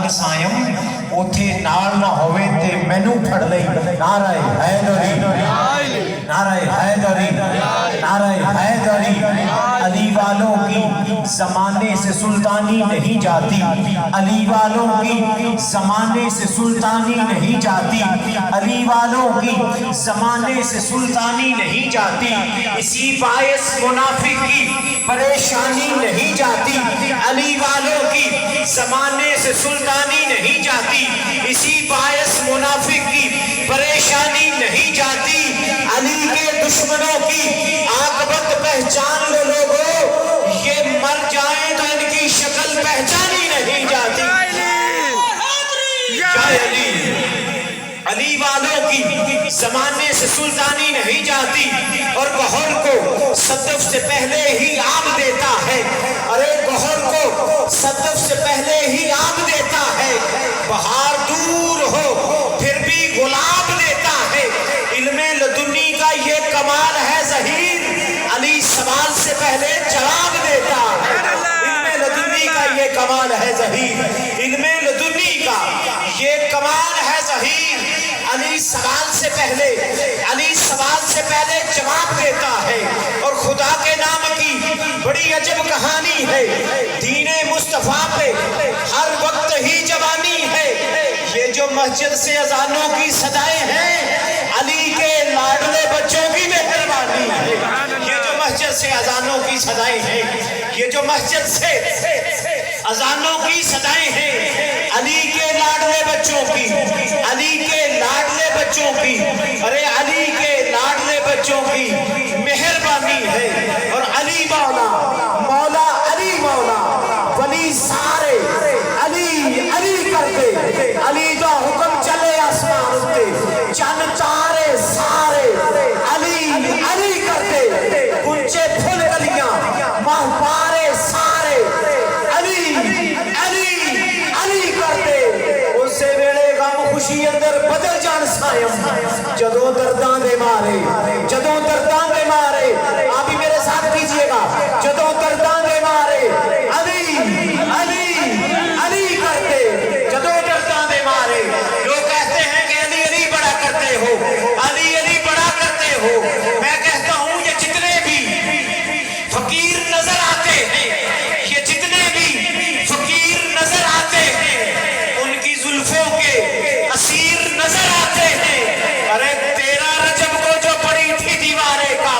جان سائم اوتھے نال نہ ہوئے تے مینوں پھڑ لئی نعرہ حیدری نعرہ حیدری نعرہ حیدری علی والوں کی زمانے سے سلطانی نہیں جاتی علی والوں کی زمانے سے سلطانی نہیں جاتی علی والوں کی زمانے سے سلطانی نہیں جاتی اسی باعث منافق کی پریشانی نہیں جاتی علی والوں کی زمانے سے سلطانی نہیں جاتی اسی باعث منافق کی پریشانی نہیں جاتی علی کے دشمنوں کی عاقبت پہچان لو لوگوں یہ مر جائیں تو ان کی شکل پہچانی نہیں جاتی علی والوں کی زمانے سے سلطانی نہیں جاتی اور گوھر کو صدف سے پہلے ہی آب دیتا ہے ارے گوھر کو صدف سے پہلے ہی آب دیتا ہے بہار دور ہو پھر بھی گلاب دیتا ہے علم لدنی کا یہ کمال ہے ظہیر علی سوال سے پہلے جواب دیتا ہے علم لدنی کا یہ کمال ہے ظہیر علم لدنی کا یہ کمال ہے ظہیر علی سوال سے پہلے جواب دیتا ہے اور خدا کے نام کی بڑی عجب کہانی ہے دین مصطفیٰ پہ ہر وقت ہی جوانی ہے یہ جو مسجد سے اذانوں کی صدائیں ہیں علی کے لاڈلے بچوں کی مہربانی ہے یہ جو مسجد سے اذانوں کی صدائیں ہیں یہ جو مسجد سے اذانوں کی صدائیں ہیں علی کے لاڈلے بچوں کی علی کے لاڈلے بچوں کی ارے علی کے لاڈلے بچوں کی مہربانی ہے اور علی مولا مولا علی مولا ولی سارے علی علی کرتے علی کا حکم چلے آسمان پہ چند تارے سارے علی علی کرتے گنچے پھول کلیاں مہپارے سارے علی علی علی کرتے اس سے ویلے غم خوشی اندر بدل جان سائم جدوں درداں دے مارے جدوں درداں دے مارے آپ بھی میرے ساتھ کیجئے گا جدوں درداں دے مارے علی علی علی کرتے جدوں درداں دے مارے لوگ کہتے ہیں کہ علی علی بڑا کرتے ہو علی علی بڑا کرتے ہو میں کہتا ہوں یہ جتنے بھی فقیر نظر آتے ہیں یہ جتنے بھی فقیر نظر آتے ہیں ان کی زلفوں کے اسیر نظر آتے ہیں ارے 13 رجب کو جو پڑی تھی دیوارے کا